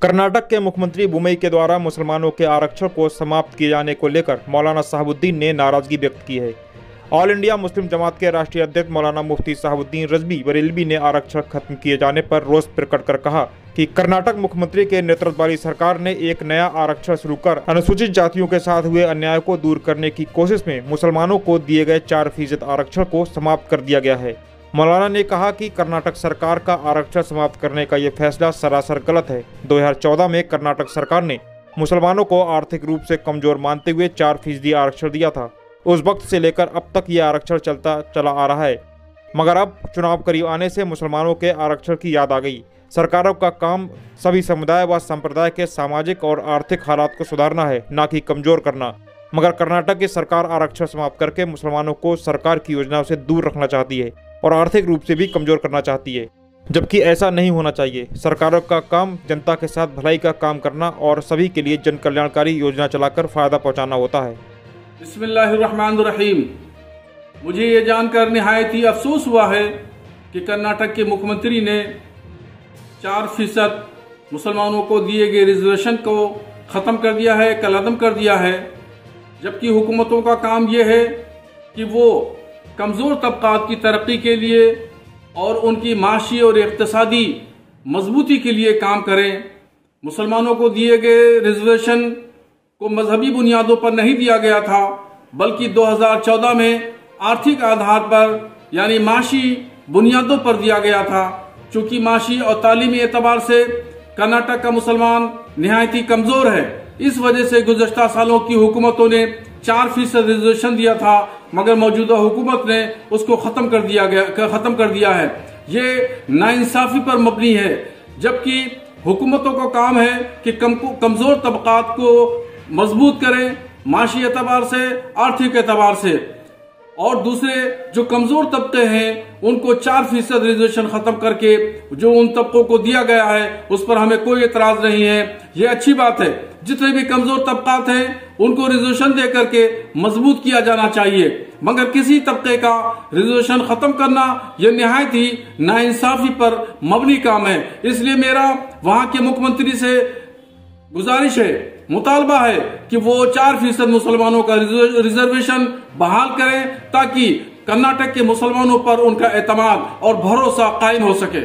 कर्नाटक के मुख्यमंत्री बुमई के द्वारा मुसलमानों के आरक्षण को समाप्त किए जाने को लेकर मौलाना शहाबुद्दीन ने नाराजगी व्यक्त की है। ऑल इंडिया मुस्लिम जमात के राष्ट्रीय अध्यक्ष मौलाना मुफ्ती शहाबुद्दीन रजवी बरेलवी ने आरक्षण खत्म किए जाने पर रोष प्रकट कर कहा कि कर्नाटक मुख्यमंत्री के नेतृत्व वाली सरकार ने एक नया आरक्षण शुरू कर अनुसूचित जातियों के साथ हुए अन्याय को दूर करने की कोशिश में मुसलमानों को दिए गए 4% आरक्षण को समाप्त कर दिया गया है। मौलाना ने कहा कि कर्नाटक सरकार का आरक्षण समाप्त करने का ये फैसला सरासर गलत है। 2014 में कर्नाटक सरकार ने मुसलमानों को आर्थिक रूप से कमजोर मानते हुए 4% आरक्षण दिया था। उस वक्त से लेकर अब तक ये आरक्षण चलता चला आ रहा है, मगर अब चुनाव करीब आने से मुसलमानों के आरक्षण की याद आ गई। सरकारों का काम सभी समुदाय व संप्रदाय के सामाजिक और आर्थिक हालात को सुधारना है, न कि कमजोर करना। मगर कर्नाटक की सरकार आरक्षण समाप्त करके मुसलमानों को सरकार की योजनाओं से दूर रखना चाहती है और आर्थिक रूप से भी कमजोर करना चाहती है, जबकि ऐसा नहीं होना चाहिए। सरकारों का काम जनता के साथ भलाई का काम करना और सभी के लिए जन कल्याणकारी योजना चलाकर फायदा पहुंचाना होता है। बिस्मिल्लाहिर्रहमानिर्रहीम। मुझे ये जानकर निहायत ही अफसोस हुआ है कि कर्नाटक के मुख्यमंत्री ने 4% मुसलमानों को दिए गए रिजर्वेशन को ख़त्म कर दिया है, कलअदम कर दिया है, जबकि हुकूमतों का काम ये है कि वो कमज़ोर तबक़ात की तरक्की के लिए और उनकी माशी और इक़्तिसादी मजबूती के लिए काम करें। मुसलमानों को दिए गए रिजर्वेशन को मजहबी बुनियादों पर नहीं दिया गया था, बल्कि 2014 में आर्थिक आधार पर यानी माशी बुनियादों पर दिया गया था। चूंकि माशी और तालीमी एतबार से कर्नाटक का मुसलमान निहायत ही कमजोर है, इस वजह से गुज़श्ता सालों की हुकूमतों ने 4% रिजर्वेशन दिया था, मगर मौजूदा हुकूमत ने उसको खत्म कर दिया है। ये नाइंसाफी पर मबनी है, जबकि हुकूमतों का काम है कि कमजोर तबक़ात को मजबूत करें माशी एतबार से, आर्थिक एतबार से, और दूसरे जो कमजोर तबके हैं उनको 4% रिजर्वेशन खत्म करके जो उन तबकों को दिया गया है उस पर हमें कोई एतराज नहीं है। ये अच्छी बात है। जितने भी कमजोर तबकात हैं उनको रिजर्वेशन दे करके मजबूत किया जाना चाहिए, मगर किसी तबके का रिजर्वेशन खत्म करना यह निहायत ही नाइंसाफी पर मबनी काम है। इसलिए मेरा वहां के मुख्यमंत्री से गुजारिश है, मुतालबा है कि वो 4% मुसलमानों का रिजर्वेशन बहाल करें, ताकि कर्नाटक के मुसलमानों पर उनका एतमाद और भरोसा कायम हो सके।